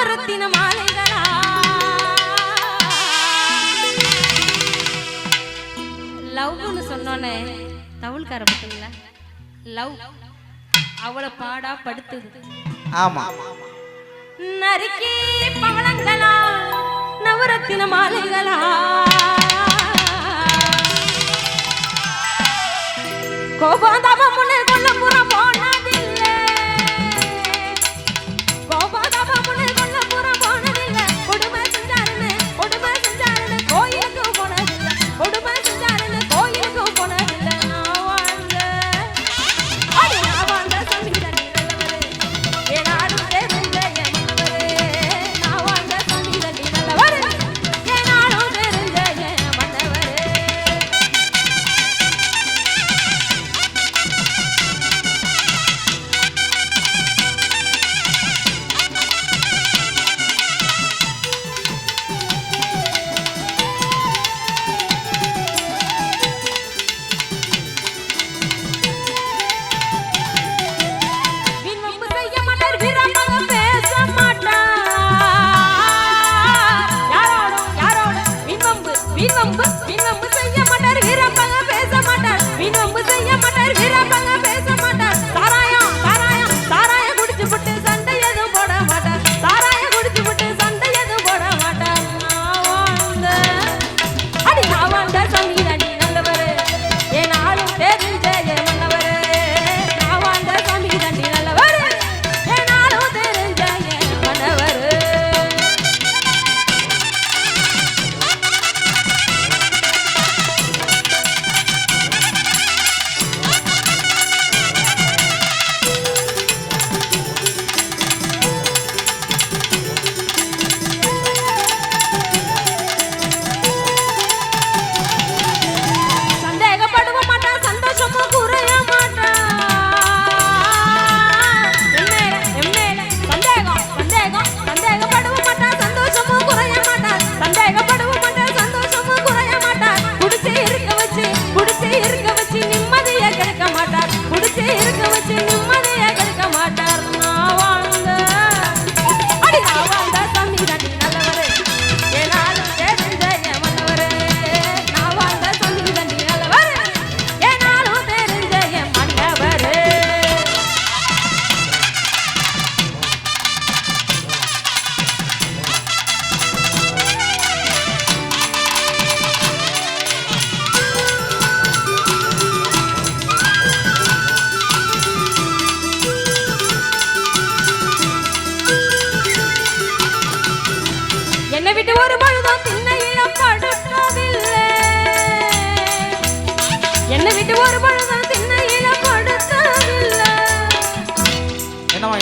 நவரத்தின மாலைகளா லவ்னு சொன்னோன்னே தவுள்கார பார்த்தீங்களா லவ் அவளை பாடா படுத்துது ஆமா நறுக்கி பவளங்களா நவரத்தின மாலைகளா கோபாதவம் முன்னே கொல்லப்புறம் போனதில்லை கோபாதவம் முன்னே கொல்லப்புறம் போனதில்லை கொடுமை செஞ்சாருன்னு கோயிலுக்கு போனதில்லை கொடுமை செஞ்சாருன்னு கோயிலுக்கு போனதில்லை நான் வாழ்ந்த சமீதன் நல்லவரே என் நாடும் தெரிஞ்ச என் மன்னவரே நான் வாழ்ந்த சமீதன் நல்லவரே என் நாடும் தெரிஞ்ச என் மன்னவரே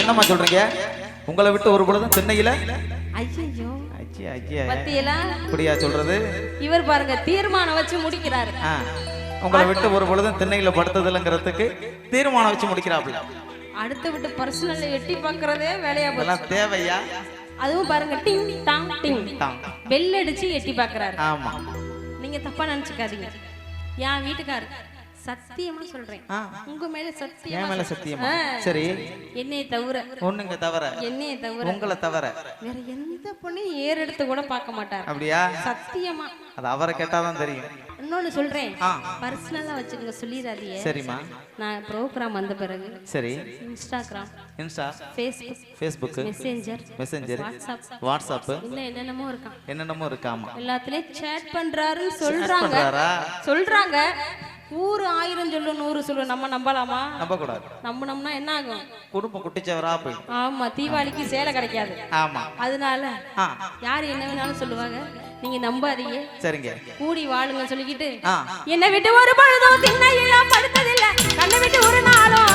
என்னமா சொல்றீங்க உங்களை விட்டு ஒரு பொழுதும் திண்ணையில அப்படியா சொல்றது இவர் பாருங்க தீர்மானம் வச்சு முடிக்கிறாரு உங்களை விட்டு ஒரு பொழுதும் திண்ணையில படுத்ததில்லைங்கிறதுக்கு தீர்மானம் வச்சு முடிக்கிறாப்ல அடுத்து விட்டு பர்சனல் எட்டி பார்க்கறதே வேலையா போச்சு தேவையா அதுவும் பாருங்க டிங் டாங் டிங் டாங் பெல் அடிச்சு எட்டி பார்க்கறாரு ஆமா நீங்க தப்பா நினைச்சுக்காதீங்க என் வீட்டுக்காரர் சத்தியமா சொல்றேன் உங்க மேல சத்தியமா என் மேல சத்தியமா சரி என்னைய தவிர ஒண்ணுங்க தவிர என்னைய தவிர உங்களை தவிர வேற எந்த பொண்ணையும் ஏர் எடுத்து கூட பார்க்க மாட்டார் அப்படியா சத்தியமா அது அவரை கேட்டாதான் தெரியும் இன்னொன்னு சொல்றேன் பர்சனலா வச்சுங்க சொல்லிராதீங்க சரிமா நான் ப்ரோகிராம் வந்த பிறகு சரி Instagram Insta Facebook messenger WhatsApp இன்னும் என்னென்னமோ இருக்காமா எல்லாத்துலயும் சேட் பண்றாருன்னு சொல்றாங்க ஊரு 1000 சொல்லு 100 சொல்லு நம்ம நம்பலாமா நம்ப கூடாது நம்பினோம்னா என்ன ஆகும் குடும்பம் குட்டிச்சவரா போய் ஆமா தீபாவளிக்கு சேலை கிடைக்காது ஆமா அதனால யாரு என்ன வேணாலும் சொல்லுவாங்க நீங்க நம்பாதீங்க சரிங்க கூடி வாழுங்க சொல்லிக்கிட்டு என்ன விட்டு ஒரு பொழுதும் திண்ணையில படுத்ததில்லை கண்ணை விட்டு ஒரு நாளும்